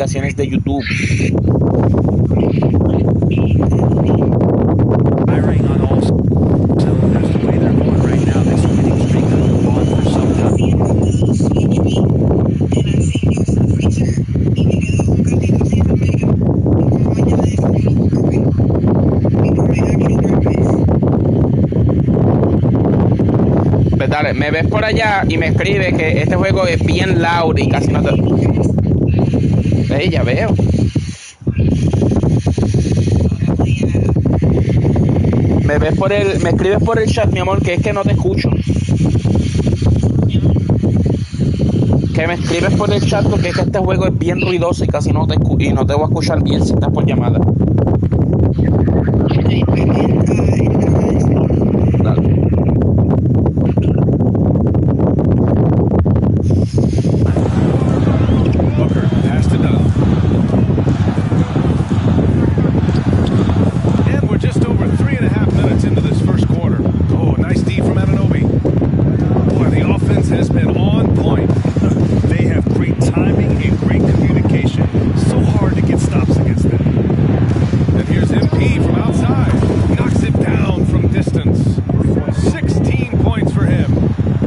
notificaciones de YouTube. Firing on all cylinders the way they're going right now. This winning streak could go on for some time. Pues dale, me ves por allá y me escribe que este juego es bien loud y casi no te... Ya veo. Me escribes por el chat, mi amor, que es que no te escucho. Que me escribes por el chat porque es que este juego es bien ruidoso y casi no te y no te voy a escuchar bien si estás por llamada. Dale. Booker passed it up. And we're just over 3.5 minutes into this first quarter. Oh, nice D from Anunoby. Boy, the offense has been on point. They have great timing and great communication. So hard to get stops against them. And here's MP from outside. Knocks it down from distance. 16 points for him.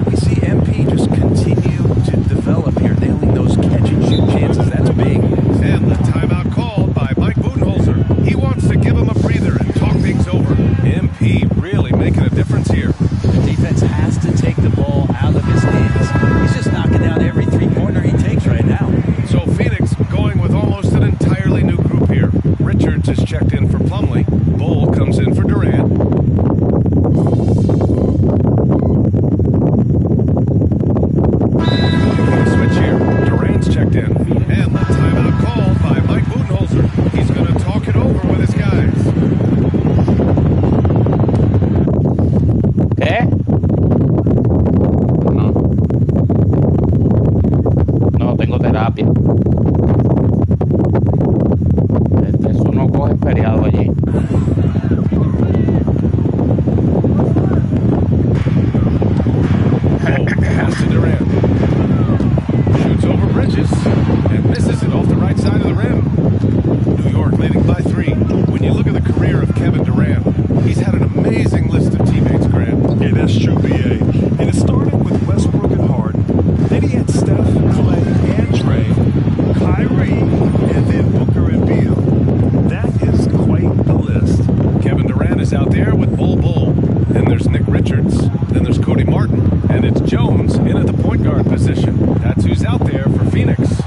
We see MP just continue to develop here, nailing those catch-and-shoot chances. That's big. And the timeout called by Mike Budenholzer. He wants to give him a breather and talk things over. MP really making a difference here. The defense has to take the ball out of his hands. He's just knocking down every three-pointer he takes right now. So Phoenix going with almost an entirely new group here. Richards is checked in for Plumlee. Bull comes in for Durant. Switch here. Durant's checked in. And the timeout called by Mike Budenholzer. He's going to talk it over with his guys. ¿Qué? No tengo terapia. Eso no coge feriado allí. Pass to Durant. Shoots over Bridges. And misses it off the right side of the rim. New York leading by 3. When you look at the career of Kevin Durant, he's had an amazing list of teammates, Grant. Yeah, that's true, B.A. And it started with Westbrook and Harden. Then he had Steph, Clay, and Dre, Kyrie, and then Booker and Beal. That is quite the list. Kevin Durant is out there with Bull. Then there's Nick Richards. Then there's Cody Martin. And it's Jones in at the point guard position. That's who's out there for Phoenix.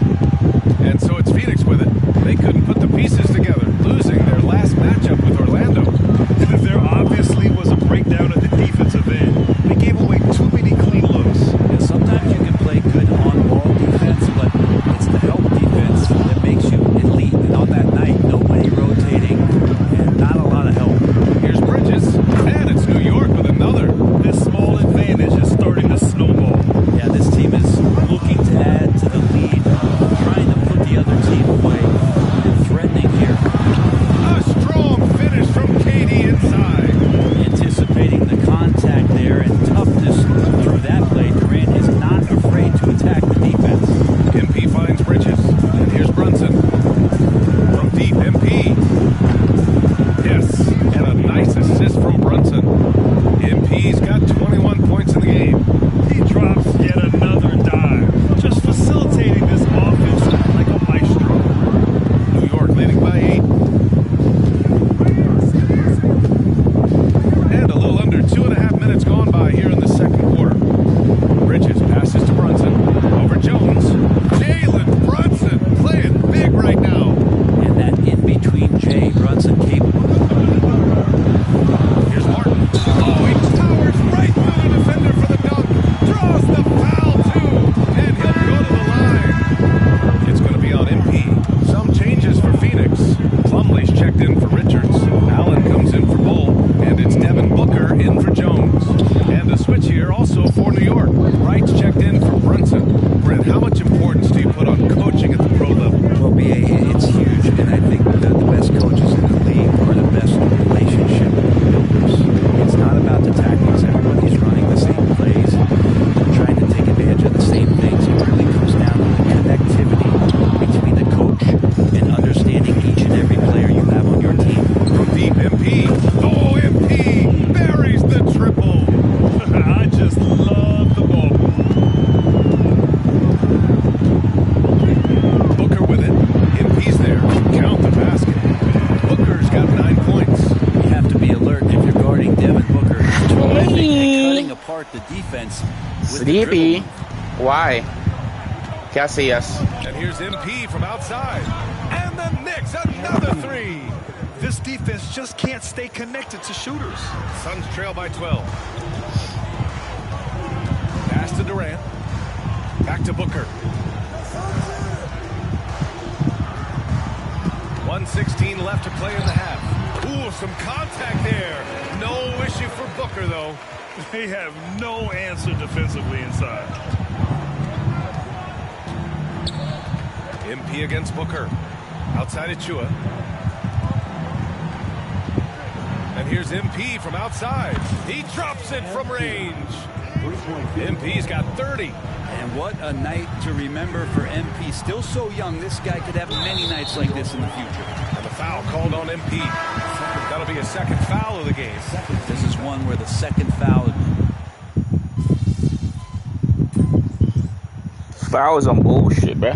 And so it's Phoenix with it. They couldn't put the pieces together, losing their last matchup with Orlando. There obviously was a breakdown at the defensive end. They gave away too many clean looks. Yeah, sometimes you can play good on-ball defense, but it's the help defense that makes you elite. And on that night, nobody rotating and not a lot of help. Here's Bridges. And it's New York with another. This small advantage is starting to snowball. Yeah, this team is looking to add to the lead, trying to put the other team away, and threatening here. A strong finish from KD inside. Anticipating the contact there and toughness through that play. Durant is not afraid to attack the defense. MP finds Bridges. And here's Brunson. From deep, MP. Yes, and a nice assist from Brunson. MP's got 21 points in the game. He drops yet another dive, just facilitating this offense like a maestro. with it. MP's there. Count the basket. Booker's got 9 points. You have to be alert if you're guarding Devin Booker. He's terrific at cutting apart the defense with the Sleepy. dribble. Why? ¿Qué hacías? And here's MP from outside. And the Knicks, another three. This defense just can't stay connected to shooters. Suns trail by 12. Pass to Durant. Back to Booker. 1:16 left to play in the half. Ooh, some contact there. No issue for Booker, though. They have no answer defensively inside. MP against Booker. Outside Achua. And here's MP from outside. He drops it from range. MP's got 30. And what a night to remember for MP. Still so young, this guy could have many nights like this in the future. And the foul called on MP. That'll be a second foul of the game. This is one where the second foul. Fouls on bullshit, bruh.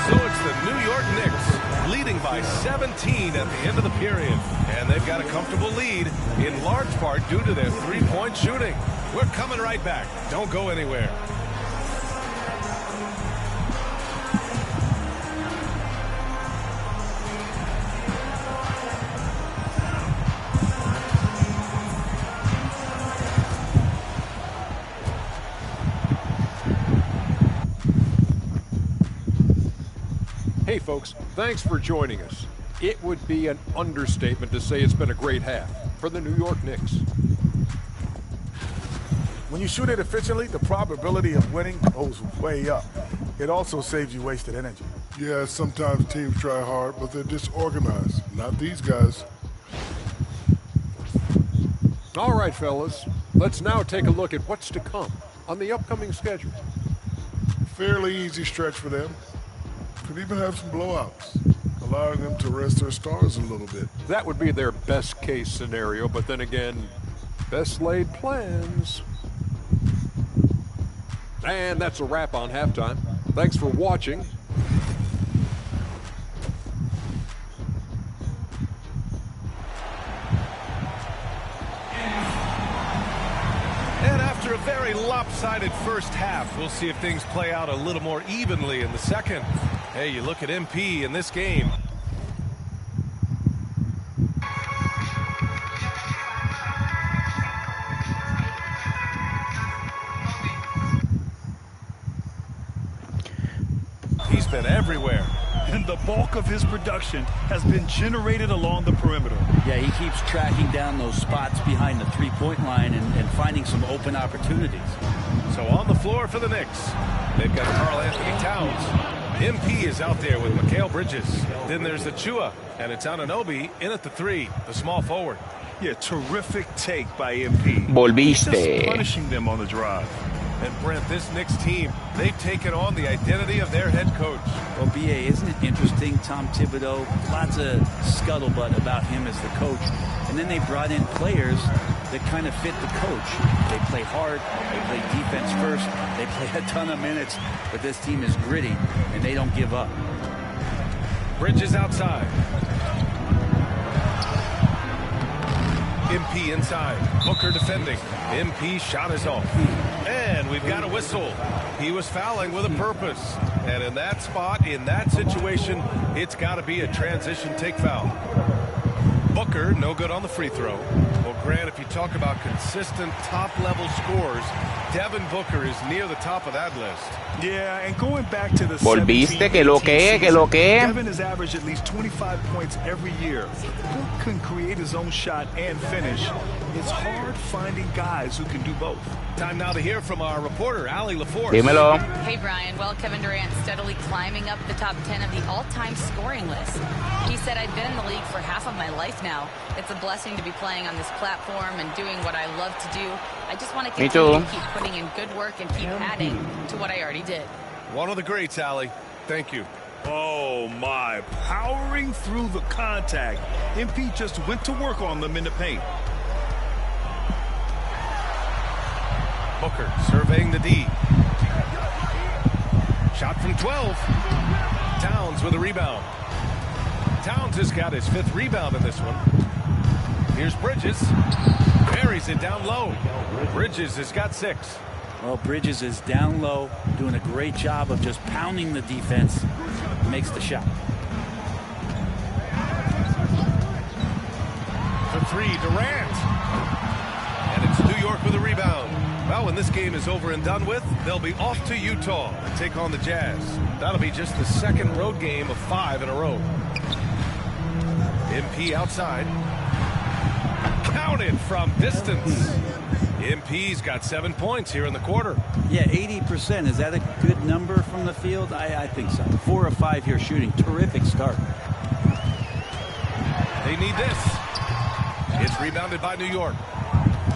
So it's the New York Knicks leading by 17 at the end of the period. And they've got a comfortable lead in large part due to their three-point shooting. We're coming right back. Don't go anywhere. Hey folks, thanks for joining us. It would be an understatement to say it's been a great half for the New York Knicks. When you shoot it efficiently, the probability of winning goes way up. It also saves you wasted energy. Yeah, sometimes teams try hard, but they're disorganized. Not these guys. All right, fellas, let's now take a look at what's to come on the upcoming schedule. Fairly easy stretch for them. Could even have some blowouts, allowing them to rest their stars a little bit. That would be their best case scenario, but then again, best laid plans. And that's a wrap on halftime. Thanks for watching. And after a very lopsided first half, we'll see if things play out a little more evenly in the second. Hey, you look at MP in this game. He's been everywhere. And the bulk of his production has been generated along the perimeter. Yeah, he keeps tracking down those spots behind the three-point line and finding some open opportunities. So on the floor for the Knicks, they've got Karl Anthony Towns. MP is out there with Mikal Bridges. Then there's Achua, and it's Anunoby in at the three, the small forward. Yeah, terrific take by MP. Volviste. Just punishing them on the drive. And Brent, this Knicks team, they've taken on the identity of their head coach. Well, B.A., isn't it interesting? Tom Thibodeau, lots of scuttlebutt about him as the coach. And then they brought in players that kind of fit the coach. They play hard, they play defense first, they play a ton of minutes, but this team is gritty, and they don't give up. Bridges outside. MP inside. Booker defending. MP shot is off. And we've got a whistle. He was fouling with a purpose. And in that spot, in that situation, it's got to be a transition take foul. Booker, no good on the free throw. Well, Grant, if you talk about consistent top-level scores, Devin Booker is near the top of that list. Yeah, and going back to the Volviste, que lo que. Devin has averaged at least 25 points every year. Book can create his own shot and finish. It's hard finding guys who can do both. Time now to hear from our reporter, Allie LaForce. Dímelo. Hey, Brian. Well, Kevin Durant steadily climbing up the top 10 of the all-time scoring list. He said, I've been in the league for half of my life now. It's a blessing to be playing on this platform and doing what I love to do. I just want to continue to keep putting in good work and keep adding to what I already did. One of the greats, Allie. Thank you. Oh, my. Powering through the contact. MP just went to work on them in the paint. Booker surveying the D. Shot from 12. Towns with a rebound. Towns has got his 5th rebound in this one. Here's Bridges. Buries it down low. Bridges has got 6. Well, Bridges is down low, doing a great job of just pounding the defense. Makes the shot. For 3, Durant. And it's New York with a rebound. Well, when this game is over and done with, they'll be off to Utah and take on the Jazz. That'll be just the 2nd road game of 5 in a row. MP outside. Counted from distance. MP's got 7 points here in the quarter. Yeah, 80%. Is that a good number from the field? I think so. 4 of 5 here shooting. Terrific start. They need this. It's rebounded by New York.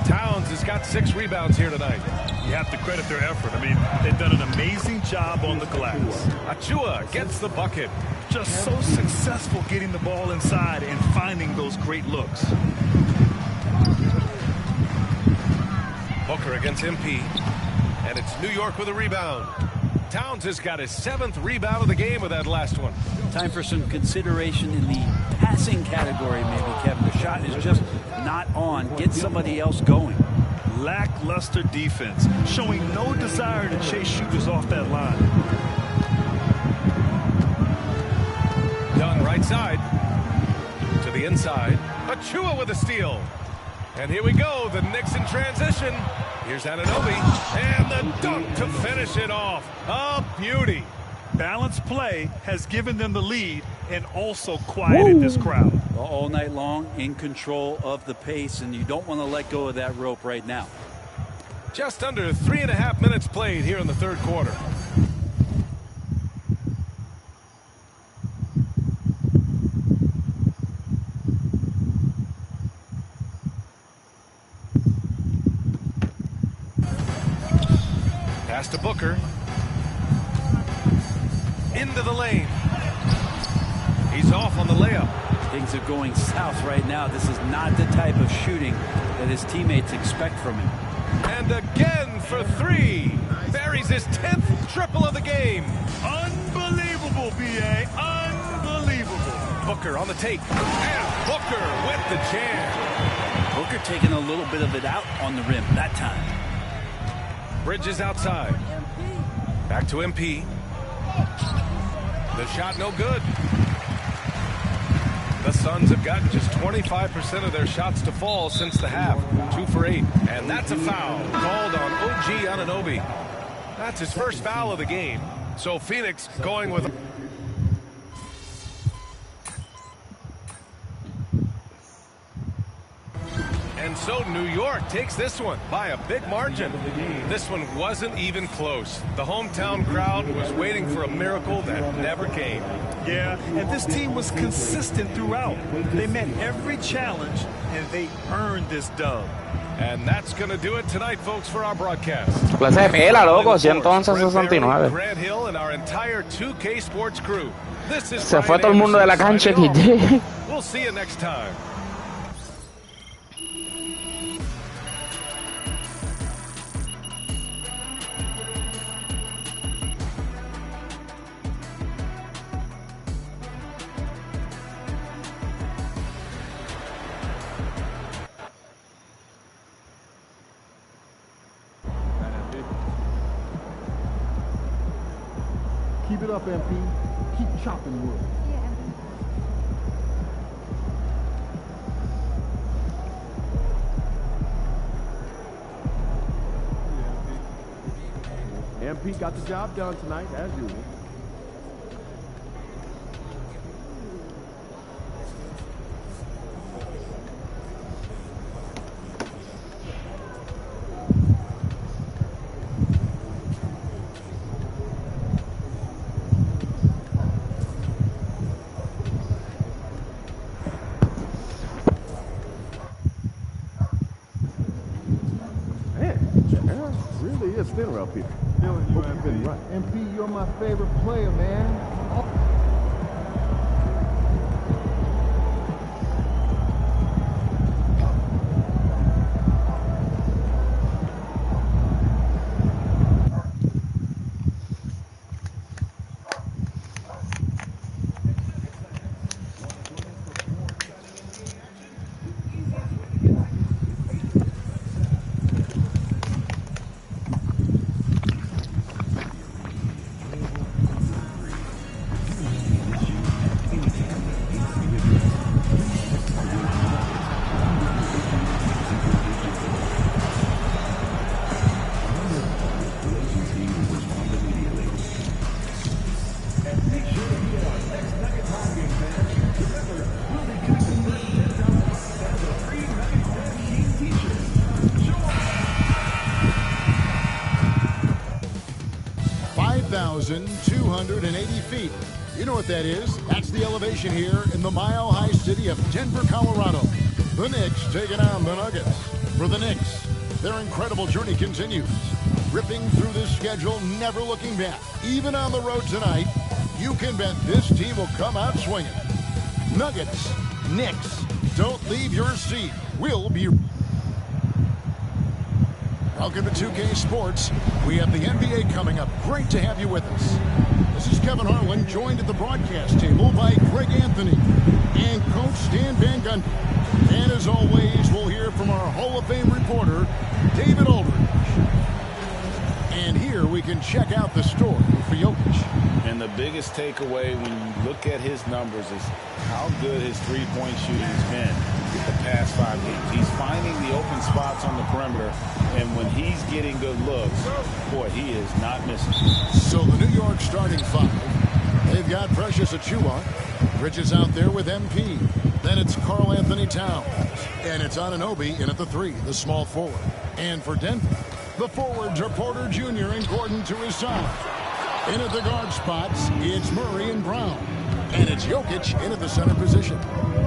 Towns has got 6 rebounds here tonight. You have to credit their effort. I mean, they've done an amazing job on the glass. Achua gets the bucket. Just so successful getting the ball inside and finding those great looks. Booker against MP. And it's New York with a rebound. Towns has got his 7th rebound of the game with that last one. Time for some consideration in the passing category, maybe, Kevin. The shot is just not on. Get somebody else going. Lackluster defense, showing no desire to chase shooters off that line. Young right side. To the inside. Achua with a steal. And here we go, the Knicks in transition. Here's Anunoby, and the dunk to finish it off. A beauty. Balanced play has given them the lead and also quieted this crowd. All night long, in control of the pace, and you don't want to let go of that rope right now. Just under 3.5 minutes played here in the 3rd quarter. Pass to Booker. Into the lane. He's off on the layup. Things are going south right now. This is not the type of shooting that his teammates expect from him. And again for 3. Buries his 10th triple of the game. Unbelievable, B.A. Unbelievable. Booker on the take. And Booker with the jam. Booker taking a little bit of it out on the rim that time. Bridges outside. Back to MP. The shot no good. The Suns have gotten just 25% of their shots to fall since the half. 2 for 8. And that's a foul called on OG Anunoby. That's his first foul of the game. So Phoenix going with... And so New York takes this one by a big margin. This one wasn't even close. The hometown crowd was waiting for a miracle that never came. Yeah, and this team was consistent throughout. They met every challenge, and they earned this dub. And that's going to do it tonight, folks, for our broadcast. Clase de pela, loco, 111-69. Grant Hill and our entire 2K Sports crew. This is Se fue todo el mundo de la cancha, TJ. We'll see you next time. Keep it up, MP. Keep chopping wood. Yeah. MP got the job done tonight, as usual. Spinner up here. Hope you've been right. MP, you're my favorite player, man. 10,280 feet. You know what that is? That's the elevation here in the mile-high city of Denver, Colorado. The Knicks taking on the Nuggets. For the Knicks, their incredible journey continues. Ripping through this schedule, never looking back. Even on the road tonight, you can bet this team will come out swinging. Nuggets, Knicks, don't leave your seat. We'll be... Welcome to 2K Sports. We have the NBA coming up. Great to have you with us. This is Kevin Harlan, joined at the broadcast table by Greg Anthony and Coach Stan Van Gundy. And as always, we'll hear from our Hall of Fame reporter, David Aldridge. And here we can check out the story for Jokic. And the biggest takeaway when you look at his numbers is how good his three-point shooting has been the past 5 games. He's finding the open spots on the perimeter, and when he's getting good looks, boy, he is not missing. So the New York starting five, they've got Precious Achiuwa. Bridges out there with MP. Then it's Karl Anthony Towns. And it's Anunoby in at the 3, the small forward. And for Denver, the forwards are Porter Jr. and Gordon to his side. In at the guard spots, it's Murray and Brown. And it's Jokic in at the center position.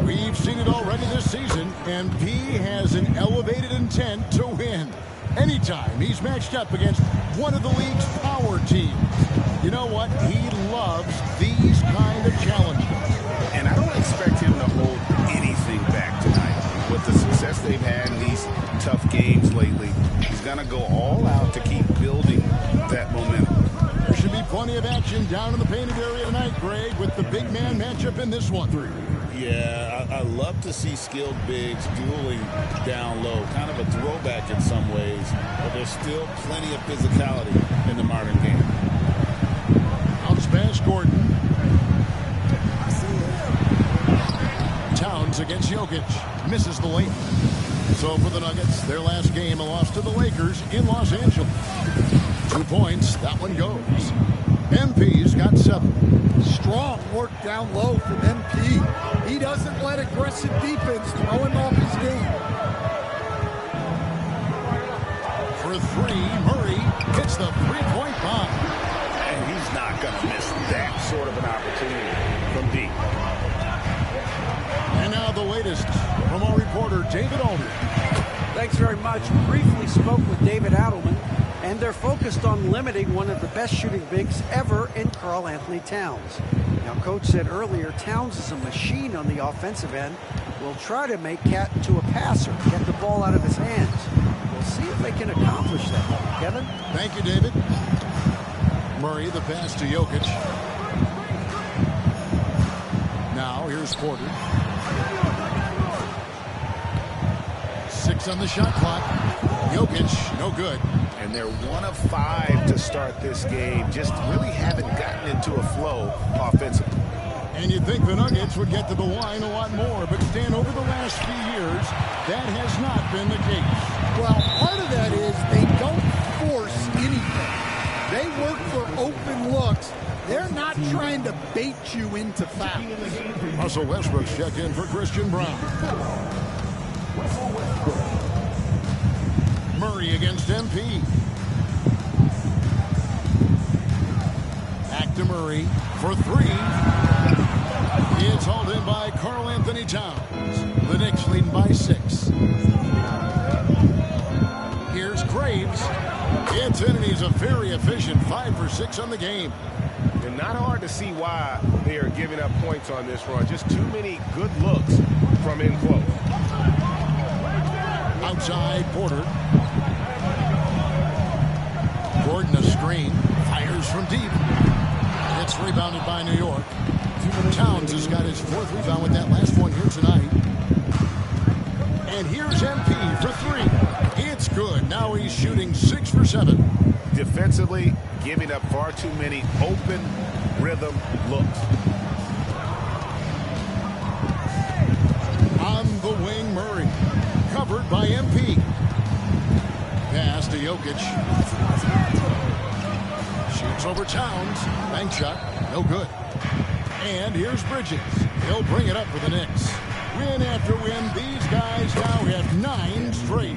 We've seen it already this season, and P has an elevated intent to win. Anytime he's matched up against one of the league's power teams. You know what? He loves these kind of challenges. And I don't expect him to hold anything back tonight. With the success they've had in these tough games lately, he's going to go all out to keep building that momentum. There should be plenty of action down in the painted area tonight, Greg, with the big man matchup in this one. Yeah, I love to see skilled bigs dueling down low. Kind of a throwback in some ways, but there's still plenty of physicality in the modern game. Bounce pass, Gordon. Towns against Jokic. Misses the lane. So for the Nuggets, their last game, a loss to the Lakers in Los Angeles. 2 points, that one goes. MP's got 7. Strong work down low from MP. He doesn't let aggressive defense throw him off his game. For 3, Murray hits the three-point bomb. And he's not going to miss that sort of an opportunity from deep. And now the latest from our reporter, David Aldridge. Thanks very much. Briefly spoke with David Adelman, and they're focused on limiting one of the best shooting bigs ever in Karl Anthony Towns. Now, Coach said earlier, Towns is a machine on the offensive end. Will try to make Cat into a passer, get the ball out of his hands. We'll see if they can accomplish that. Kevin? Thank you, David. Murray, the pass to Jokic. Now, here's Porter. 6 on the shot clock. Jokic, no good. And they're 1 of 5 to start this game. Just really haven't gotten into a flow offensively. And you'd think the Nuggets would get to the line a lot more, but Stan, over the last few years, that has not been the case. Well, part of that is they don't force anything. They work for open looks. They're not trying to bait you into fouls. Russell Westbrook's checked in for Christian Brown. Murray against MP. Back to Murray for 3. It's hauled in by Karl Anthony Towns. The Knicks leading by 6. Here's Graves. Gets in, and he's a very efficient 5 for 6 on the game. And not hard to see why they are giving up points on this run. Just too many good looks from in close. Outside, Porter. Gordon a screen. Fires from deep. It's rebounded by New York. Towns has got his 4th rebound with that last one here tonight. And here's MP for 3. It's good. Now he's shooting 6 for 7. Defensively, giving up far too many open rhythm looks. On the wing, Murray. Covered by MP. Pass to Jokic. Shoots over Towns. Bank shot. No good. And here's Bridges. He'll bring it up for the Knicks. Win after win, these guys now have 9 straight.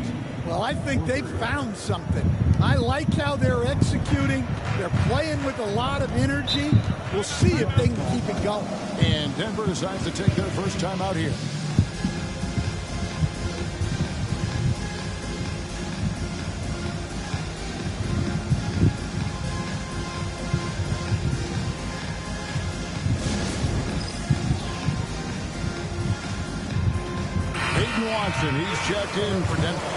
Well, I think they've found something. I like how they're executing. They're playing with a lot of energy. We'll see if they can keep it going. And Denver decides to take their first time out here. Watson, he's checked in for Denver.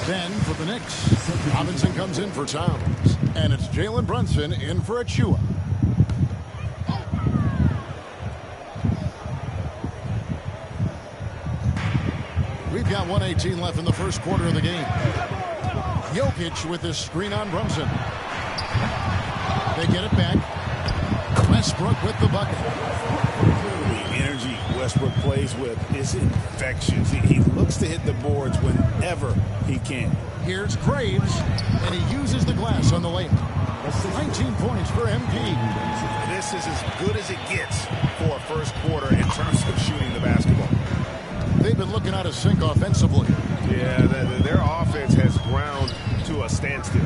Then for the Knicks, Robinson comes in for Towns. And it's Jalen Brunson in for Achua. We've got 1:18 left in the first quarter of the game. Jokic with this screen on Brunson. They get it back. Westbrook with the bucket. The energy Westbrook plays with is infectious. He looks to hit the boards whenever he can. Here's Graves, and he uses the glass on the layup. 19 points for MP. This is as good as it gets for a first quarter in terms of shooting the basketball. They've been looking out of sync offensively. Yeah, their offense has ground to a standstill.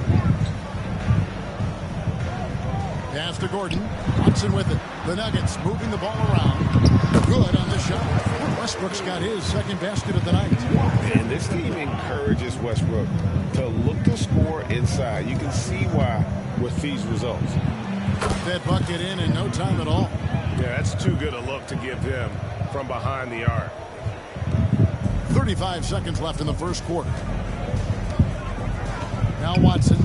Pass to Gordon. Watson with it. The Nuggets moving the ball around. Good on the shot. Westbrook's got his second basket of the night. And this team encourages Westbrook to look to score inside. You can see why with these results. That bucket in no time at all. Yeah, that's too good a look to give them from behind the arc. 35 seconds left in the first quarter. Now Watson.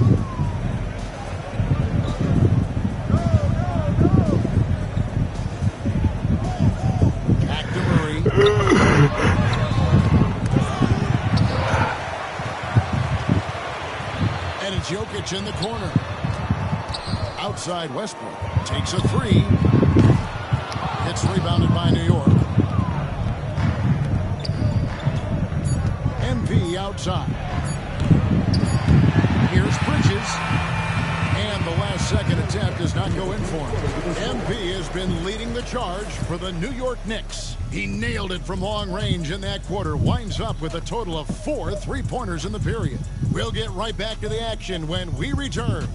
Back to Murray. And it's Jokic in the corner. Outside Westbrook. Takes a three. It's rebounded by New York. MP outside. Here's Bridges. And the last second attempt does not go in for him. MP has been leading the charge for the New York Knicks. He nailed it from long range in that quarter. Winds up with a total of 4 3-pointers in the period. We'll get right back to the action when we return.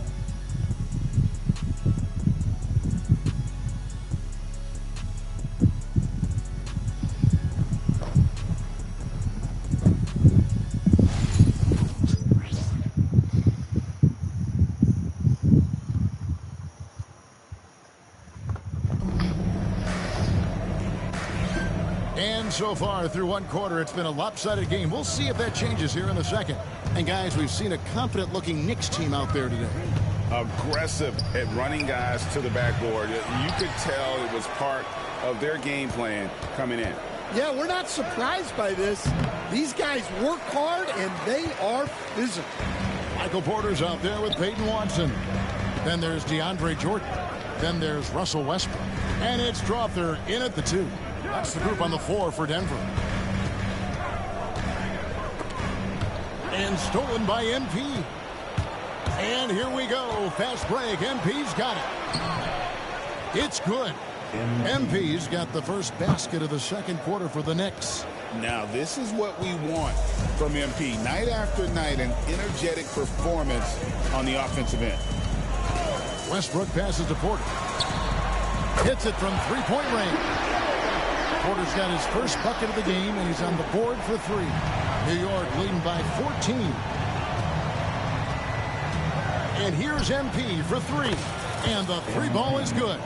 So far through one quarter, it's been a lopsided game. We'll see if that changes here in the second. And guys, we've seen a confident-looking Knicks team out there today. Aggressive at running guys to the backboard. You could tell it was part of their game plan coming in. Yeah, we're not surprised by this. These guys work hard, and they are physical. Michael Porter's out there with Peyton Watson. Then there's DeAndre Jordan. Then there's Russell Westbrook. And it's Strawther in at the 2. That's the group on the floor for Denver. And stolen by MP. And here we go. Fast break. MP's got it. It's good. MP's got the first basket of the second quarter for the Knicks. Now, this is what we want from MP. Night after night, an energetic performance on the offensive end. Westbrook passes to Porter. Hits it from three-point range. Porter's got his first bucket of the game, and he's on the board for 3. New York leading by 14. And here's MP for 3. And the 3 ball is good.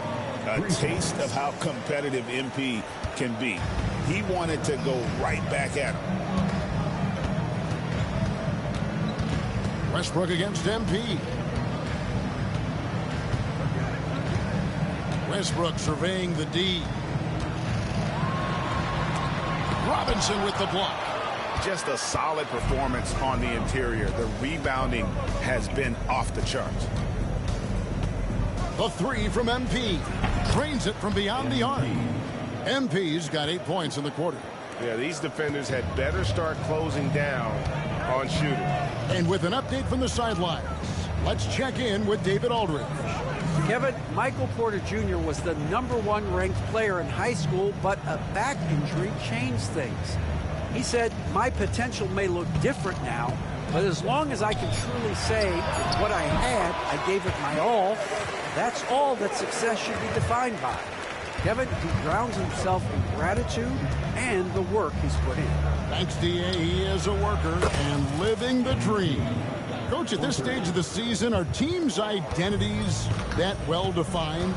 A taste of how competitive MP can be. He wanted to go right back at him. Westbrook against MP. Westbrook surveying the D. Robinson with the block. Just a solid performance on the interior. The rebounding has been off the charts. The 3 from MP. Trains it from beyond the arc. MP's got 8 points in the quarter. Yeah, these defenders had better start closing down on shooting. And with an update from the sidelines, let's check in with David Aldridge. Kevin, Michael Porter Jr. was the #1 ranked player in high school, but a back injury changed things. He said, "My potential may look different now, But as long as I can truly say what I had, I gave it my all, that's all that success should be defined by. Kevin, he grounds himself in gratitude and the work he's put in. Thanks, D.A. He is a worker and living the dream. Coach, at this stage of the season, are teams' identities that well-defined?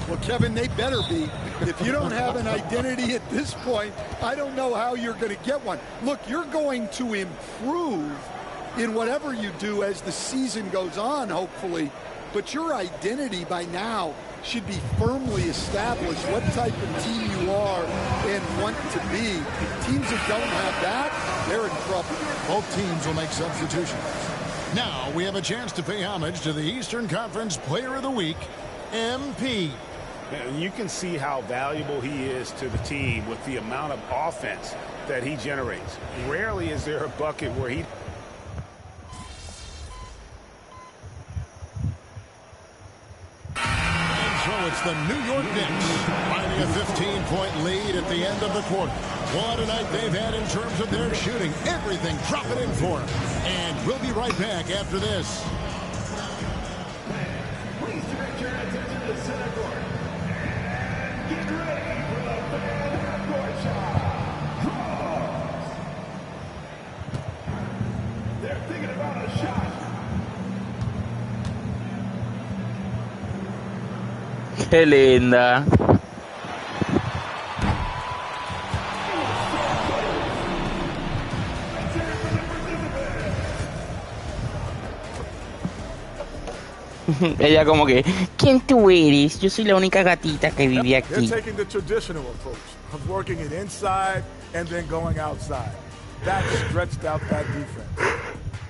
Well, Kevin, they better be. If you don't have an identity at this point, I don't know how you're going to get one. Look, you're going to improve in whatever you do as the season goes on, hopefully. But your identity by now should be firmly established, what type of team you are and want to be. Teams that don't have that, they're in trouble. Both teams will make substitutions. Now we have a chance to pay homage to the Eastern Conference Player of the Week, MP. And you can see how valuable he is to the team with the amount of offense that he generates. Rarely is there a bucket where he... So it's the New York Knicks finding a 15-point lead at the end of the quarter. What a night they've had in terms of their shooting. Everything dropping in for them. And we'll be right back after this. Please direct your attention to center court. And get ready for the fan half-court shot. Cross. They're thinking about a shot. Qué linda. Ella como que, ¿quién tú eres? Yo soy la única gatita que vive aquí. They're taking the traditional approach of working it inside and then going outside. That stretched out that defense.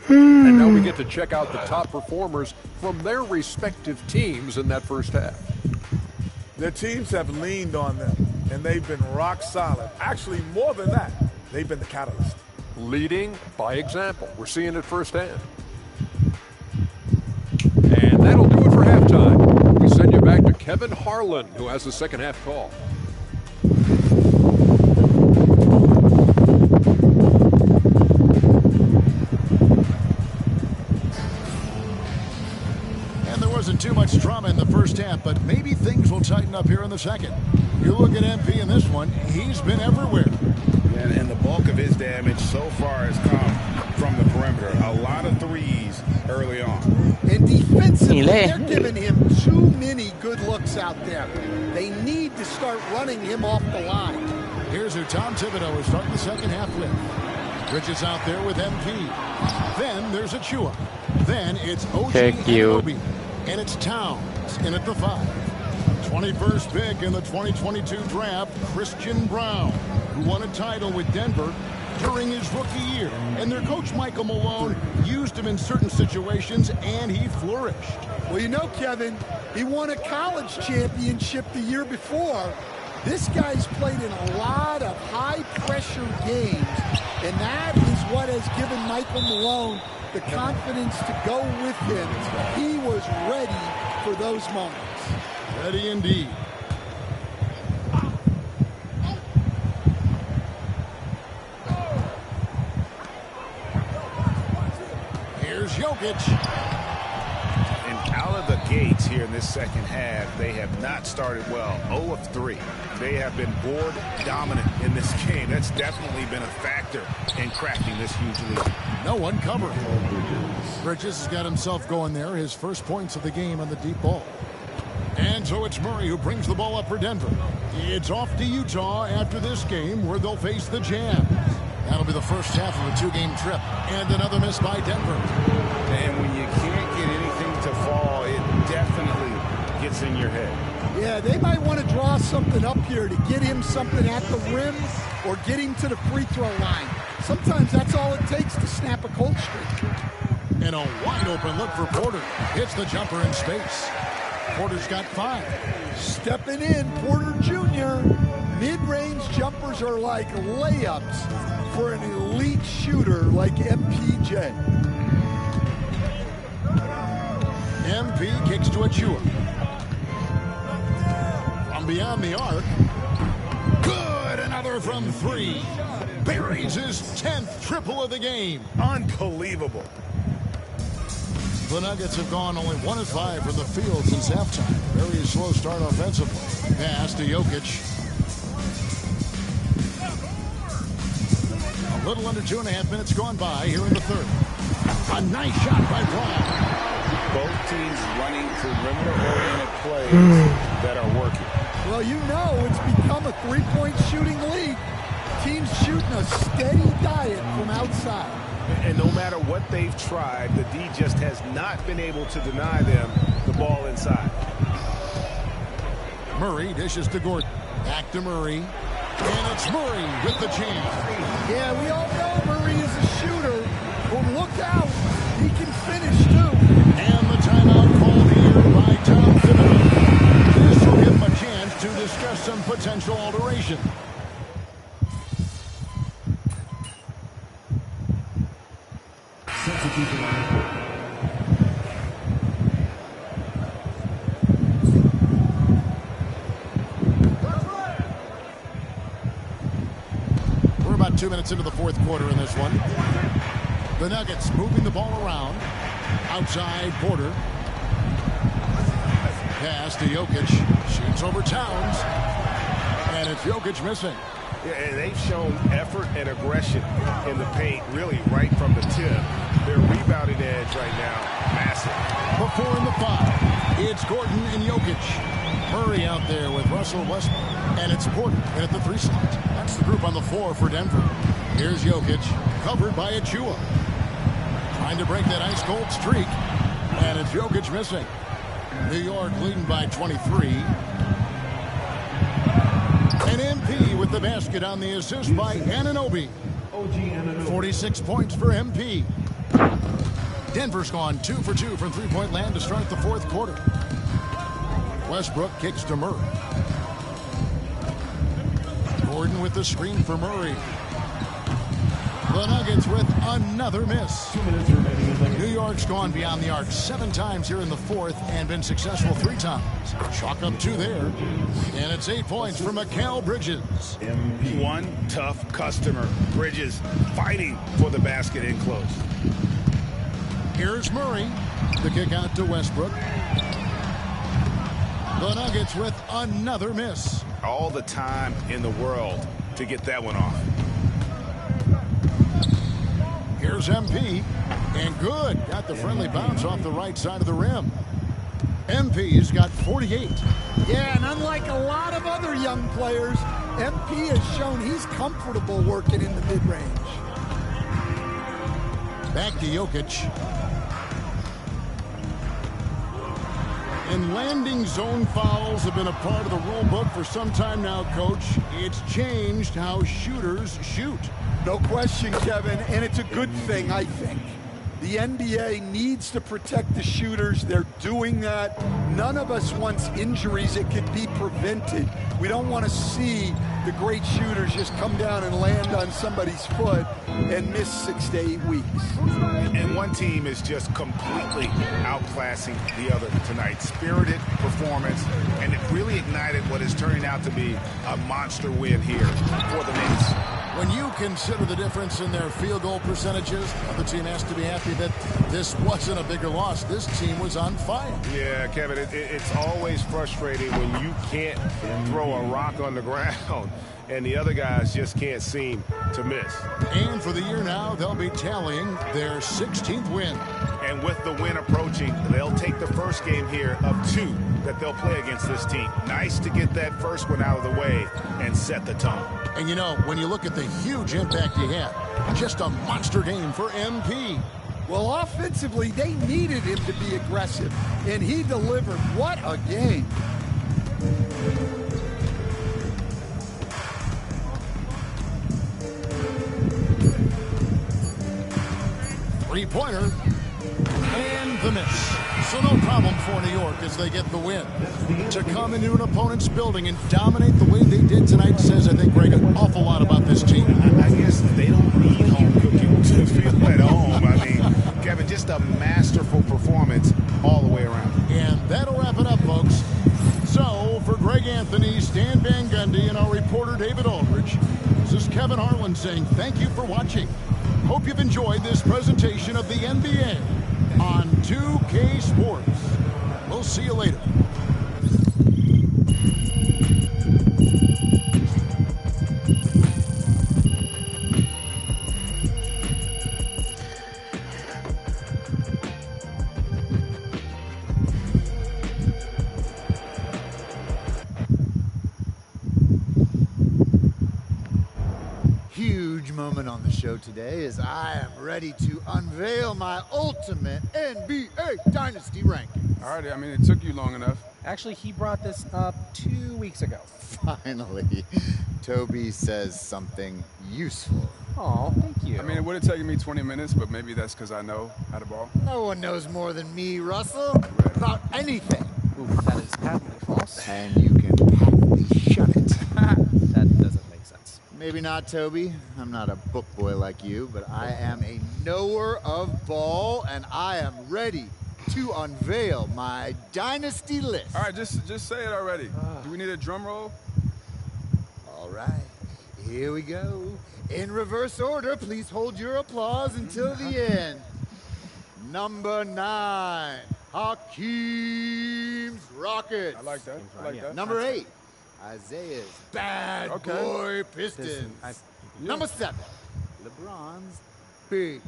And now we get to check out the top performers from their respective teams in that first half. Their teams have leaned on them, and they've been rock solid. Actually, more than that, they've been the catalyst. Leading by example. We're seeing it firsthand. And that'll do it for halftime. We send you back to Kevin Harlan, who has the second half call. Wasn't too much drama in the first half, but maybe things will tighten up here in the second. You look at MP in this one, he's been everywhere. And the bulk of his damage so far has come from the perimeter. A lot of threes early on. And defensively, they're giving him too many good looks out there. They need to start running him off the line. Here's who Tom Thibodeau is starting the second half with. Bridges out there with MP. Then there's Achua. Then it's OG Anunoby. And it's Towns in at the 5. 21st pick in the 2022 draft, Christian Brown, who won a title with Denver during his rookie year. And their coach, Michael Malone, used him in certain situations, and he flourished. Well, you know, Kevin, he won a college championship the year before. This guy's played in a lot of high-pressure games, and that is what has given Michael Malone the confidence to go with him. He was ready for those moments. Ready indeed. Here's Jokic. And out of the gates here in this second half, they have not started well. 0 of 3. They have been board dominant in this game. That's definitely been a factor in cracking this huge lead. No one covered. Bridges has got himself going there. His first points of the game on the deep ball. And so it's Murray who brings the ball up for Denver. It's off to Utah after this game where they'll face the Jazz. That'll be the first half of a 2-game trip. And another miss by Denver. And when you can't get anything to fall, it definitely gets in your head. Yeah, they might want to draw something up here to get him something at the rim or get him to the free throw line. Sometimes that's all it takes to snap a cold streak. And a wide open look for Porter. Hits the jumper in space. Porter's got 5. Stepping in, Porter Jr. Mid-range jumpers are like layups for an elite shooter like MPJ. MP kicks to Achua. From beyond the arc. Good, another from 3. buries his 10th triple of the game. Unbelievable. The Nuggets have gone only 1 of 5 from the field since halftime. Very slow start offensively. Pass to Jokic. A little under 2.5 minutes gone by here in the third. A nice shot by Brown. Both teams running perimeter-oriented plays that are working. Well, you know it's become a three-point shooting league. Teams shooting a steady diet from outside. And no matter what they've tried, the D just has not been able to deny them the ball inside. Murray dishes to Gordon. Back to Murray. And it's Murray with the jam. Yeah, we all know Murray is a shooter. But look out. He can finish, too. And the timeout called here by Tom Thibodeau. This will give him a chance to discuss some potential alteration. We're about 2 minutes into the fourth quarter in this one. The Nuggets moving the ball around. Outside Porter. Pass to Jokic. Shoots over Towns. And it's Jokic missing. Yeah, and they've shown effort and aggression in the paint, really right from the tip. Their rebounding edge right now, massive. Before in the 5, it's Gordon and Jokic. Murray out there with Russell Westbrook. And it's Porter in at the 3 slot. That's the group on the floor for Denver. Here's Jokic, covered by Achua. Trying to break that ice-cold streak. And it's Jokic missing. New York leading by 23. And MP with the basket on the assist by Anunoby. 46 points for MP. Denver's gone 2 for 2 from three-point land to start the fourth quarter. Westbrook kicks to Murray. Gordon with the screen for Murray. The Nuggets with another miss. 2 minutes remaining in the game. New York's gone beyond the arc 7 times here in the fourth and been successful 3 times. Chalk up 2 there. And it's 8 points for Mikal Bridges. One tough customer. Bridges fighting for the basket in close. Here's Murray. The kick out to Westbrook. The Nuggets with another miss. All the time in the world to get that one off. Here's MP. And good. Got the friendly bounce off the right side of the rim. MP's got 48. Yeah, and unlike a lot of other young players, MP has shown he's comfortable working in the mid-range. Back to Jokic. And landing zone fouls have been a part of the rule book for some time now, Coach. It's changed how shooters shoot. No question, Kevin, and it's a good thing, I think. The NBA needs to protect the shooters. They're doing that. None of us wants injuries that could be prevented. We don't want to see the great shooters just come down and land on somebody's foot and miss 6 to 8 weeks. And one team is just completely outclassing the other tonight. Spirited performance, and it really ignited what is turning out to be a monster win here for the Knicks. When you consider the difference in their field goal percentages, the other team has to be happy that this wasn't a bigger loss. This team was on fire. Yeah, Kevin, it's always frustrating when you can't throw a rock on the ground and the other guys just can't seem to miss. And for the year now, they'll be tallying their 16th win. And with the win approaching, they'll take the first game here of 2 that they'll play against this team. Nice to get that first one out of the way and set the tone. And you know, when you look at the huge impact he had, just a monster game for MP. Well, offensively, they needed him to be aggressive, and he delivered. What a game. Three-pointer. And the miss. So no problem for New York as they get the win. To come into an opponent's building and dominate the way they did tonight says, I think, Greg, an awful lot about this team. I guess they don't need home cooking to feel at home. I mean, Kevin, just a masterful performance all the way around. And that'll wrap it up, folks. So, for Greg Anthony, Stan Van Gundy, and our reporter David Aldridge, This is Kevin Harlan saying thank you for watching. Hope you've enjoyed this presentation of the NBA on 2K Sports. We'll see you later. Moment on the show today as I am ready to unveil my ultimate NBA Dynasty ranking. All right, I mean, it took you long enough. Actually, he brought this up 2 weeks ago. Finally, Toby says something useful. Oh, thank you. I mean, it would have taken me 20 minutes, but maybe that's because I know how to ball. No one knows more than me, Russell, about anything. Ooh, that is patently false. And you can patently shut it. That doesn't make sense. Maybe not, Toby. I'm not a book boy like you, but I am a knower of ball, and I am ready to unveil my dynasty list. All right, just say it already. Do we need a drum roll? All right, here we go. In reverse order, please hold your applause until the end. Number 9, Hakeem's Rockets. I like that. I like that. Number 8, Isaiah's Bad Boy Pistons. Number 7, LeBron's Big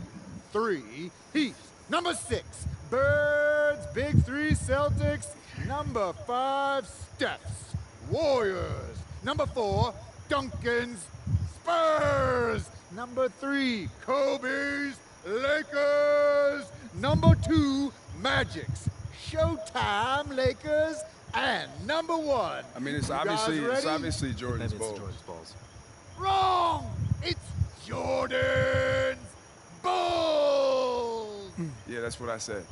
3 Heat. Number 6, Birds Big 3 Celtics. Number 5, Steph's Warriors. Number 4, Duncan's Spurs. Number 3, Kobe's Lakers. Number 2, Magic's Showtime Lakers. And number 1. I mean, it's obviously Jordan's Bulls. Wrong! It's Jordan's Bulls! Yeah, that's what I said.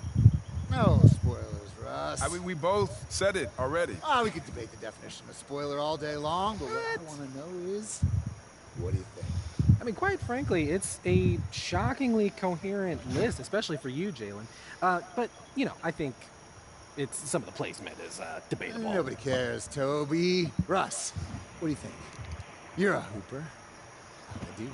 No spoilers, Russ. I mean, we both said it already. We could debate the definition of spoiler all day long, but what I want to know is, what do you think? I mean, quite frankly, it's a shockingly coherent list, especially for you, Jalen. But, you know, I think some of the placement is debatable. Nobody cares, Toby. Russ, what do you think? You're a hooper. I do.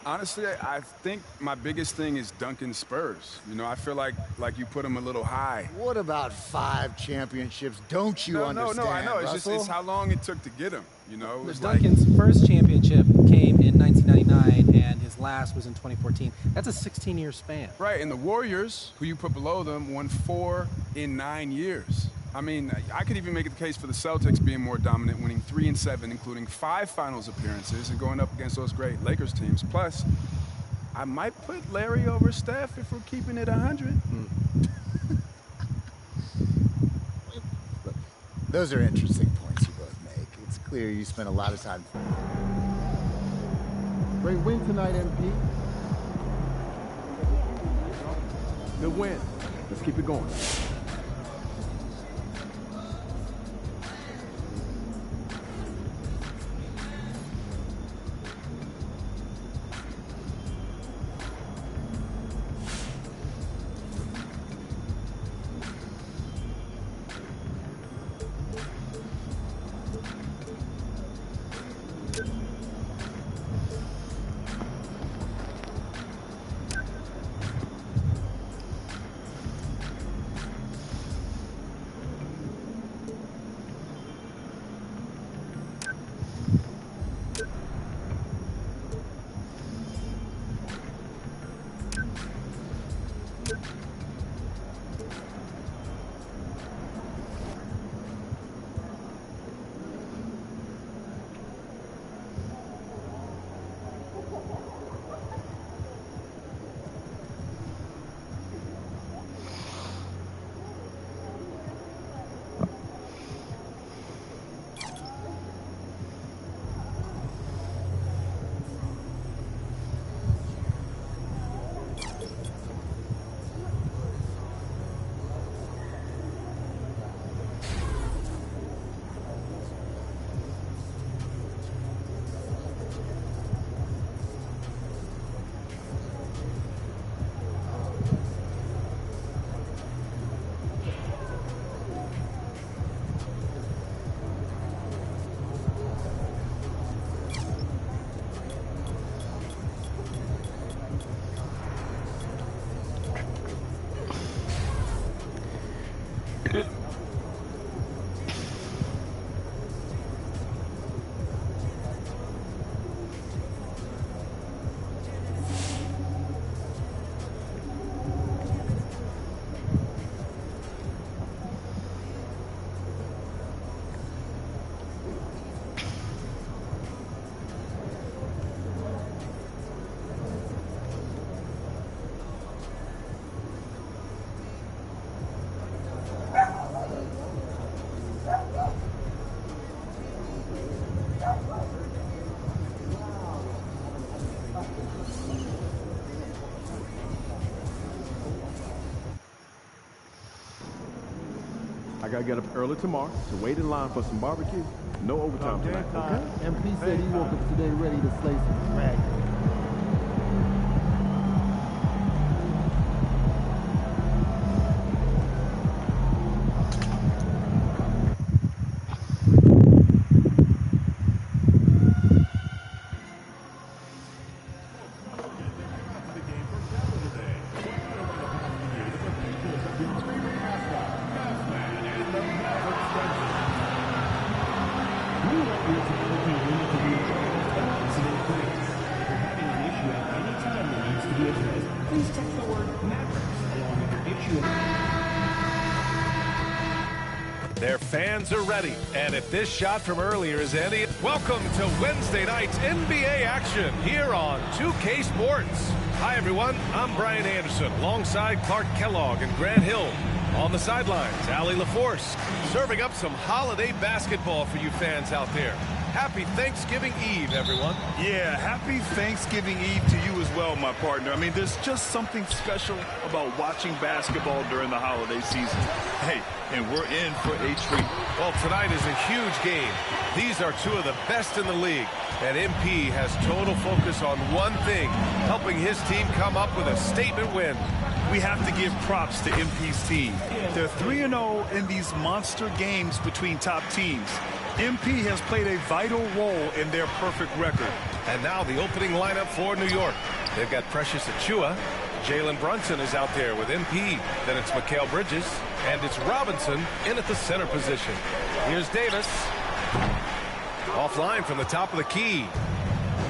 Honestly, I think my biggest thing is Duncan Spurs. You know, I feel like you put him a little high. What about 5 championships? Don't you understand, No, I know. Russell? It's how long it took to get him. You know, Duncan's first championship came in 1999, and his last was in 2014. That's a 16-year span. Right, and the Warriors, who you put below them, won 4 in 9 years. I mean, I could even make the case for the Celtics being more dominant, winning 3 and 7, including 5 finals appearances, and going up against those great Lakers teams. Plus, I might put Larry over Steph if we're keeping it 100. Look, those are interesting points you both make. It's clear you spent a lot of time. Great win tonight, MP. Good win. Let's keep it going. gotta get up early tomorrow to wait in line for some barbecue. No overtime tonight, okay? MP said he woke up today ready to slay some dragons. Their fans are ready, and if this shot from earlier is any... Welcome to Wednesday night's NBA action here on 2K Sports. Hi, everyone. I'm Brian Anderson, alongside Clark Kellogg and Grant Hill. On the sidelines, Allie LaForce, serving up some holiday basketball for you fans out there. Happy Thanksgiving Eve, everyone. Yeah, happy Thanksgiving Eve to you as well, my partner. I mean, there's just something special about watching basketball during the holiday season. Hey, and we're in for a treat. Well, tonight is a huge game. These are two of the best in the league, and MP has total focus on one thing, helping his team come up with a statement win. We have to give props to MP's team. They're 3-0 in these monster games between top teams. MP has played a vital role in their perfect record. And now the opening lineup for New York. They've got Precious Achiuwa. Jalen Brunson is out there with MP. Then it's Mikal Bridges. And it's Robinson in at the center position. Here's Davis. Offline from the top of the key.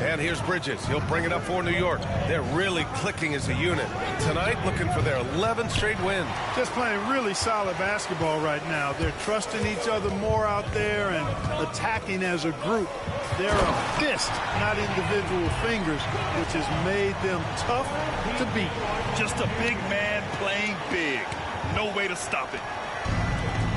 And here's Bridges. He'll bring it up for New York. They're really clicking as a unit. Tonight, looking for their 11th straight win. Just playing really solid basketball right now. They're trusting each other more out there and attacking as a group. They're a fist, not individual fingers, which has made them tough to beat. Just a big man playing big. No way to stop it.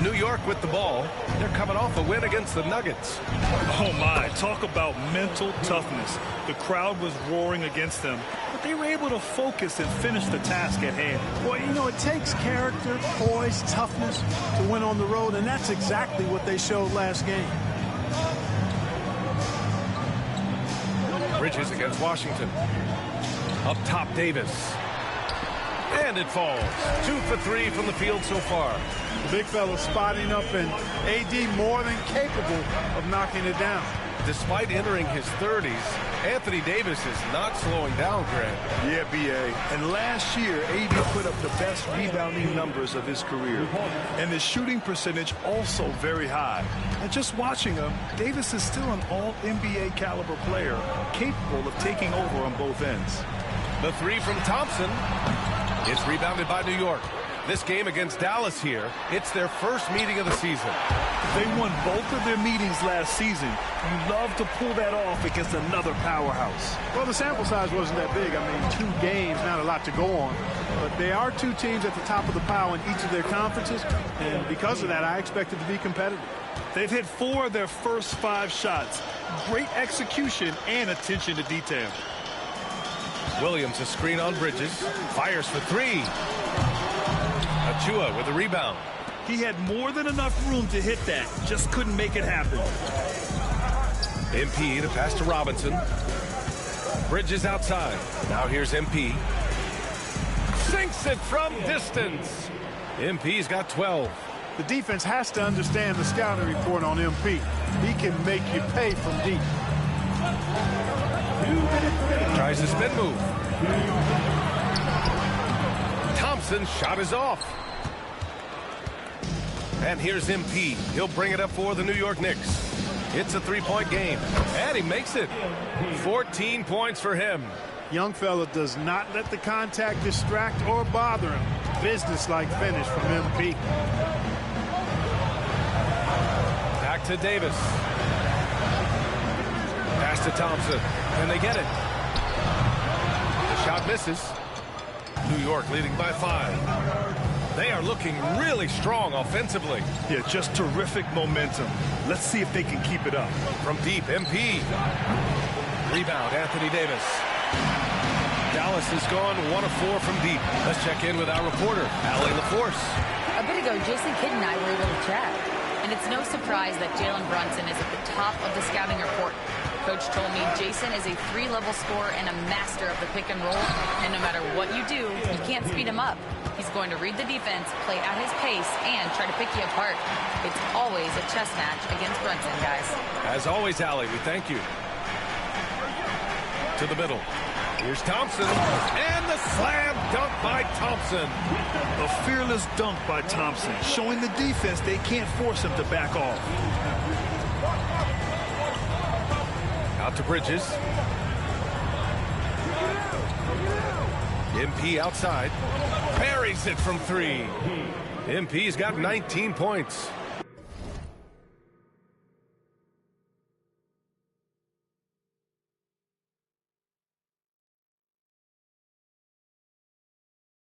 New York with the ball. They're coming off a win against the Nuggets. Oh, my. Talk about mental toughness. The crowd was roaring against them, but they were able to focus and finish the task at hand. Well, you know, it takes character, poise, toughness to win on the road, and that's exactly what they showed last game. Bridges against Washington. Up top, Davis. And it falls. 2 for 3 from the field so far. The big fella spotting up, and AD more than capable of knocking it down. Despite entering his 30s, Anthony Davis is not slowing down, Grant. Yeah, B.A. And last year, AD put up the best rebounding numbers of his career. And his shooting percentage also very high. And just watching him, Davis is still an all-NBA caliber player, capable of taking over on both ends. The three from Thompson. It's rebounded by New York. This game against Dallas here, it's their first meeting of the season. They won both of their meetings last season. You love to pull that off against another powerhouse. Well, the sample size wasn't that big. I mean, 2 games, not a lot to go on. But they are 2 teams at the top of the pile in each of their conferences. And because of that, I expect it to be competitive. They've hit 4 of their first 5 shots. Great execution and attention to detail. Williams a screen on Bridges. Fires for 3. Achiuwa with a rebound. He had more than enough room to hit that. Just couldn't make it happen. MP to pass to Robinson. Bridges outside. Now here's MP. Sinks it from distance. MP's got 12. The defense has to understand the scouting report on MP. He can make you pay from deep. Tries a spin move. Thompson's shot is off. And here's MP. He'll bring it up for the New York Knicks. It's a 3-point game. And he makes it. 14 points for him. Young fella does not let the contact distract or bother him. Business-like finish from MP. Back to Davis. Pass to Thompson. And they get it. The shot misses. New York leading by 5. They are looking really strong offensively. Yeah, just terrific momentum. Let's see if they can keep it up. From deep, MP. Rebound, Anthony Davis. Dallas has gone 1 of 4 from deep. Let's check in with our reporter, Allie LaForce. I A bit ago, Jason Kidd and I were able to chat. And it's no surprise that Jalen Brunson is at the top of the scouting report. Coach told me Jason is a 3-level scorer and a master of the pick and roll. And no matter what you do, you can't speed him up. He's going to read the defense, play at his pace, and try to pick you apart. It's always a chess match against Brunson, guys. As always, Allie, we thank you. To the middle. Here's Thompson. And the slam dunk by Thompson. A fearless dunk by Thompson, showing the defense they can't force him to back off. Out to Bridges. MP outside. Buries it from 3. MP's got 19 points.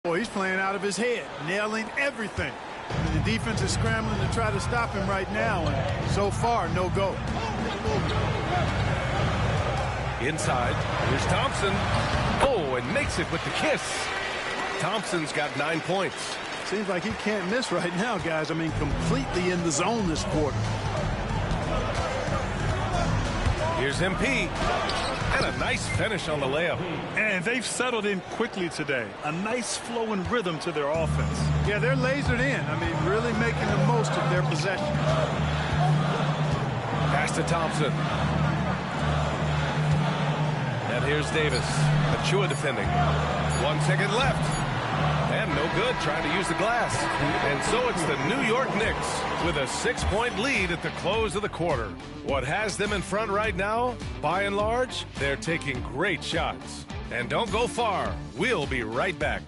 Boy, he's playing out of his head, nailing everything. And the defense is scrambling to try to stop him right now, and so far, no go. Inside, here's Thompson. Oh, and makes it with the kiss. Thompson's got 9 points. Seems like he can't miss right now, guys. I mean, completely in the zone this quarter. Here's MP. And a nice finish on the layup. And they've settled in quickly today. A nice flow and rhythm to their offense. Yeah, they're lasered in. I mean, really making the most of their possession. Pass to Thompson. And here's Davis. Achua defending. 1 second left. And no good, trying to use the glass. And so it's the New York Knicks with a 6-point lead at the close of the quarter. What has them in front right now? By and large, they're taking great shots. And don't go far. We'll be right back.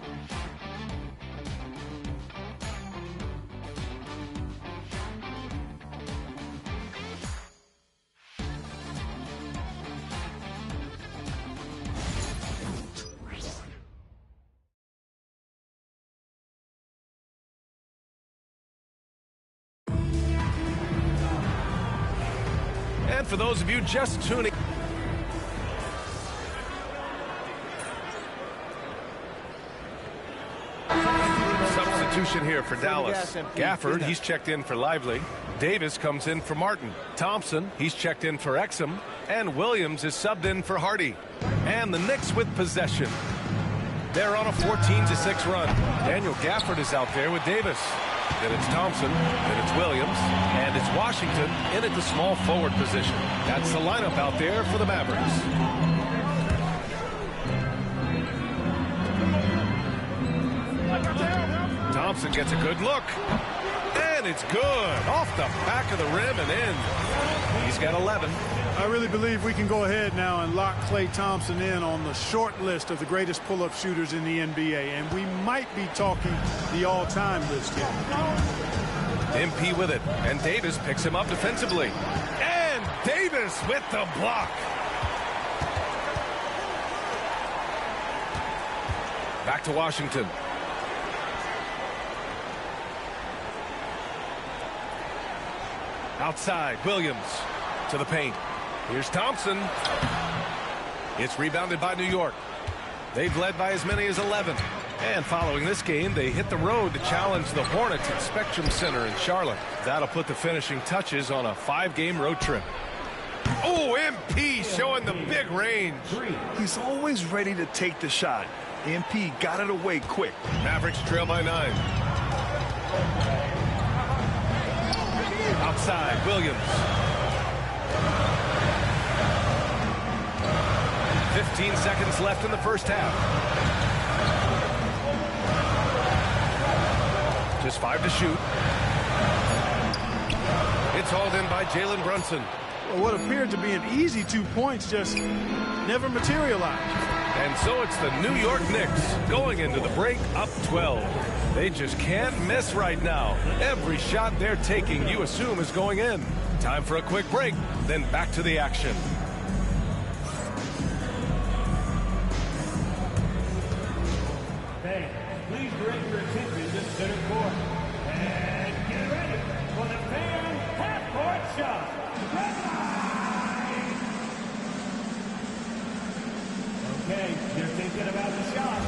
And for those of you just tuning substitution here for Dallas. Gafford, he's checked in for Lively. Davis comes in for Martin. Thompson, he's checked in for Exum. And Williams is subbed in for Hardy. And the Knicks with possession. They're on a 14-6 run. Daniel Gafford is out there with Davis. Then it's Thompson, then it's Williams, and it's Washington in at the small forward position. That's the lineup out there for the Mavericks. Thompson gets a good look. And it's good. Off the back of the rim and in. He's got 11. I really believe we can go ahead now and lock Klay Thompson in on the short list of the greatest pull-up shooters in the NBA. And we might be talking the all-time list here. MP with it. And Davis picks him up defensively. And Davis with the block. Back to Washington. Outside, Williams to the paint. Here's Thompson. It's rebounded by New York. They've led by as many as 11. And following this game, they hit the road to challenge the Hornets at Spectrum Center in Charlotte. That'll put the finishing touches on a 5-game road trip. Oh, MP showing the big range. He's always ready to take the shot. MP got it away quick. Mavericks trail by 9. Outside, Williams. 15 seconds left in the first half. Just 5 to shoot. It's hauled in by Jalen Brunson. Well, what appeared to be an easy 2 points just never materialized. And so it's the New York Knicks going into the break up 12. They just can't miss right now. Every shot they're taking, you assume, is going in. Time for a quick break, then back to the action. Hey, please direct your attention to center court. And get ready for the fan half-court shot. Okay, you're thinking about the shot.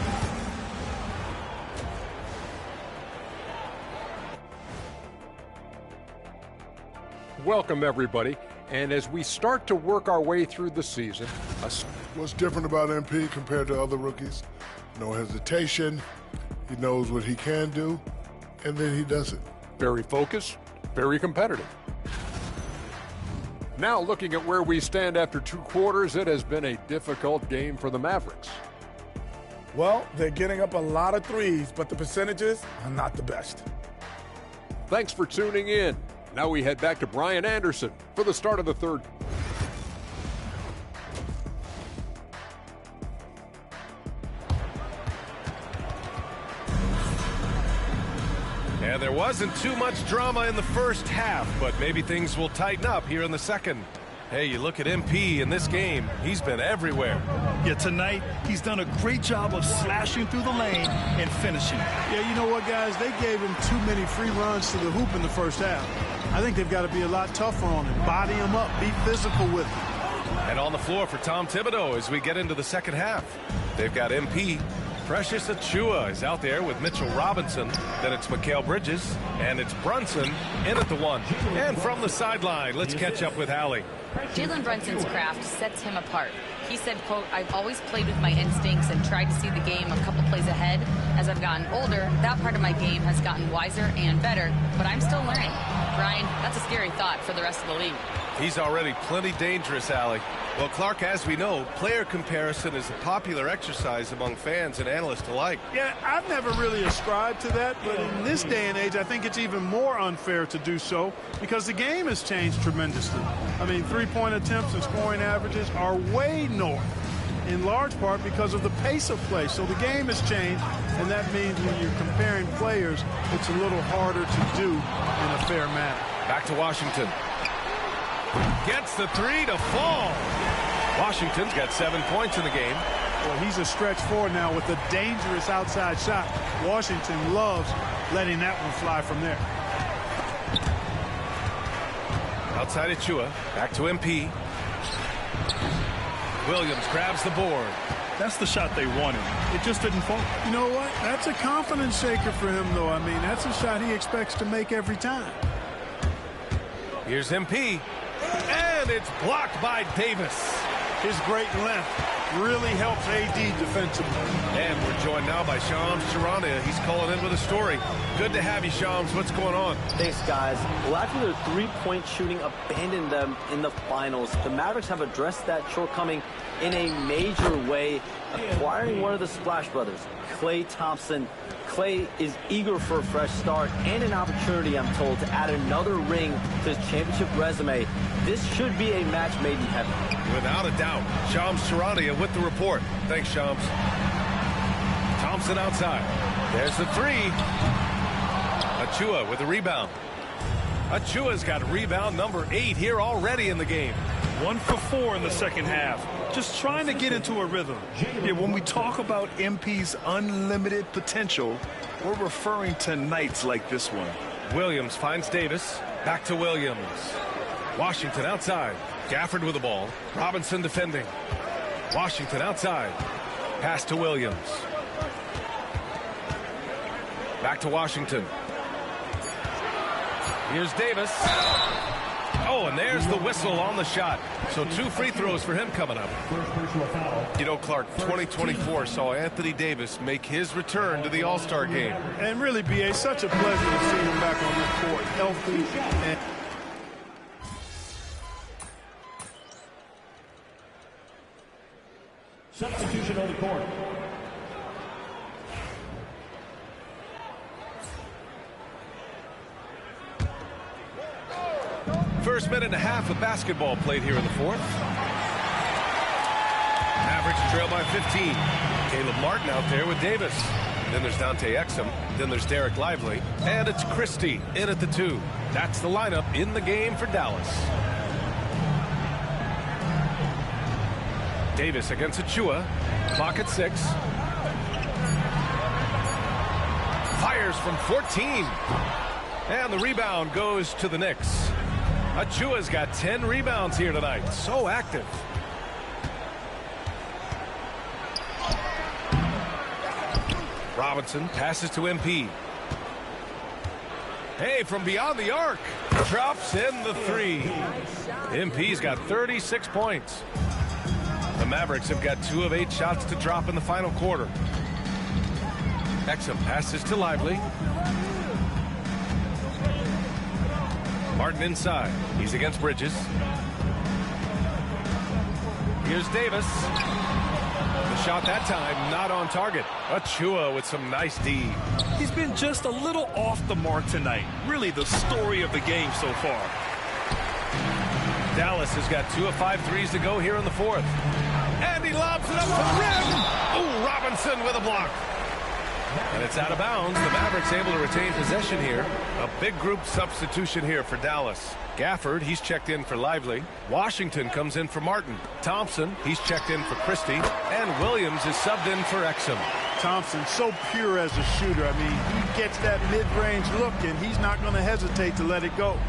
Welcome, everybody. And as we start to work our way through the season... What's different about MP compared to other rookies? No hesitation. He knows what he can do, and then he does it. Very focused, very competitive. Now, looking at where we stand after 2 quarters, it has been a difficult game for the Mavericks. Well, they're getting up a lot of threes, but the percentages are not the best. Thanks for tuning in. Now we head back to Brian Anderson for the start of the third. And there wasn't too much drama in the first half, but maybe things will tighten up here in the second. Hey, you look at MP in this game, he's been everywhere. Yeah, tonight, he's done a great job of slashing through the lane and finishing. Yeah, you know what, guys? They gave him too many free runs to the hoop in the first half. I think they've got to be a lot tougher on him. Body him up. Be physical with him. And on the floor for Tom Thibodeau as we get into the second half. They've got MP. Precious Achiuwa is out there with Mitchell Robinson. Then it's Mikal Bridges. And it's Brunson in at the 1. And from the sideline, let's catch up with Hallie. Jalen Brunson's craft sets him apart. He said, quote, "I've always played with my instincts and tried to see the game a couple plays ahead. As I've gotten older, that part of my game has gotten wiser and better, but I'm still learning." Brian, that's a scary thought for the rest of the league. He's already plenty dangerous, Allie. Well, Clark, as we know, player comparison is a popular exercise among fans and analysts alike. Yeah, I've never really ascribed to that, but in this day and age, I think it's even more unfair to do so because the game has changed tremendously. I mean, three-point attempts and scoring averages are way north, in large part because of the pace of play. So the game has changed, and that means when you're comparing players, it's a little harder to do in a fair manner. Back to Washington. Gets the 3 to fall. Washington's got 7 points in the game. Well, he's a stretch forward now with a dangerous outside shot. Washington loves letting that one fly from there. Outside Achiuwa. Back to MP. Williams grabs the board. That's the shot they wanted. It just didn't fall. You know what? That's a confidence shaker for him, though. I mean, that's a shot he expects to make every time. Here's MP. And it's blocked by Davis. His great length really helps AD defensively. And we're joined now by Shams Charania. He's calling in with a story. Good to have you, Shams. What's going on? Thanks, guys. Well, after their three-point shooting abandoned them in the finals, the Mavericks have addressed that shortcoming in a major way, acquiring one of the Splash Brothers, Klay Thompson. Klay is eager for a fresh start and an opportunity, I'm told, to add another ring to his championship resume. This should be a match made in heaven. Without a doubt. Shams Charania with the report. Thanks, Shams. Thompson outside. There's the 3. Achiuwa with the rebound. Achua's got rebound number 8 here already in the game. 1 for 4 in the second half. Just trying to get into a rhythm. Yeah, when we talk about MP's unlimited potential, we're referring to nights like this one. Williams finds Davis. Back to Williams. Washington outside. Gafford with the ball. Robinson defending. Washington outside. Pass to Williams. Back to Washington. Here's Davis. Oh, and there's the whistle on the shot. So 2 free throws for him coming up. You know, Clark, 2024 saw Anthony Davis make his return to the All-Star game. And really, B.A., such a pleasure to see him back on the court, healthy and... Substitution on the court. First minute and a half of basketball played here in the fourth. Mavericks trail by 15. Caleb Martin out there with Davis. Then there's Dante Exum. Then there's Derek Lively. And it's Christie in at the 2. That's the lineup in the game for Dallas. Davis against Achiuwa. Clock at 6. Fires from 14. And the rebound goes to the Knicks. Achua's got 10 rebounds here tonight. So active. Robinson passes to MP. Hey, from beyond the arc. Drops in the 3. MP's got 36 points. The Mavericks have got 2 of 8 shots to drop in the final quarter. Exum passes to Lively. Martin inside. He's against Bridges. Here's Davis. The shot that time not on target. Achua with some nice D. He's been just a little off the mark tonight. Really the story of the game so far. Dallas has got 2 of 5 threes to go here in the 4th. And he lobs it up to the rim. Ooh, Robinson with a block. And it's out of bounds. The Mavericks able to retain possession here. A big group substitution here for Dallas. Gafford, he's checked in for Lively. Washington comes in for Martin. Thompson, he's checked in for Christie. And Williams is subbed in for Exum. Thompson, so pure as a shooter. I mean, he gets that mid-range look, and he's not going to hesitate to let it go.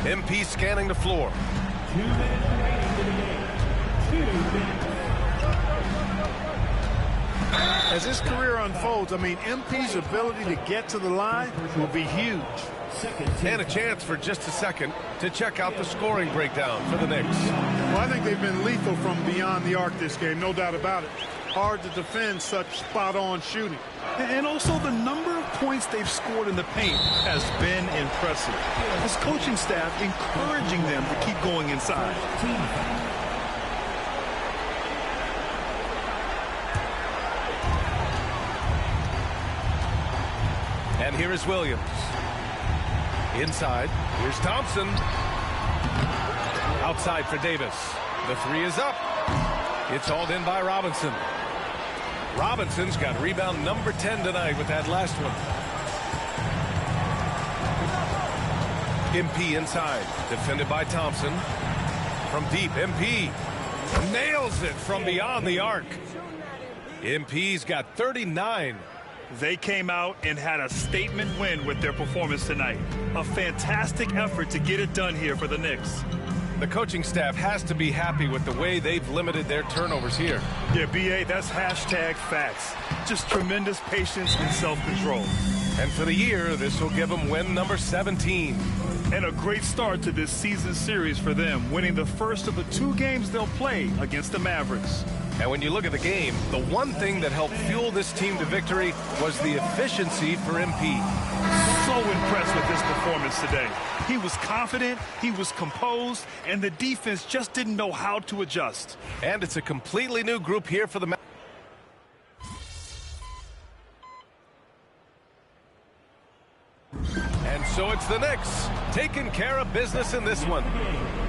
MP scanning the floor. 2 minutes remaining in the game. 2 minutes. As his career unfolds, I mean, MP's ability to get to the line will be huge. And a chance for just a second to check out the scoring breakdown for the Knicks. Well, I think they've been lethal from beyond the arc this game, no doubt about it. Hard to defend such spot-on shooting. And also the number of points they've scored in the paint has been impressive. His coaching staff encouraging them to keep going inside. And here is Williams. Inside, here's Thompson. Outside for Davis. The 3 is up. It's hauled in by Robinson. Robinson's got rebound number 10 tonight with that last one. MP inside, defended by Thompson. From deep, MP nails it from beyond the arc. MP's got 39. They came out and had a statement win with their performance tonight. A fantastic effort to get it done here for the Knicks. The coaching staff has to be happy with the way they've limited their turnovers here. Yeah, B.A., that's hashtag facts. Just tremendous patience and self-control. And for the year, this will give them win number 17. And a great start to this season series for them, winning the first of the 2 games they'll play against the Mavericks. And when you look at the game, the one thing that helped fuel this team to victory was the efficiency for MP. So impressed with his performance today. He was confident, he was composed, and the defense just didn't know how to adjust. And it's a completely new group here for the Mavericks. And so it's the Knicks taking care of business in this one.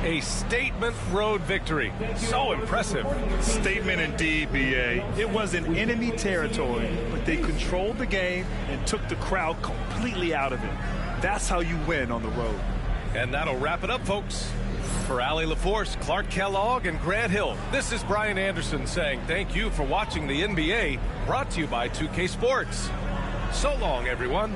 A statement road victory. So impressive. Statement indeed, B.A. It wasn't enemy territory, but they controlled the game and took the crowd completely out of it. That's how you win on the road. And that'll wrap it up, folks. For Allie LaForce, Clark Kellogg, and Grant Hill, this is Brian Anderson saying thank you for watching the NBA, brought to you by 2K Sports. So long, everyone.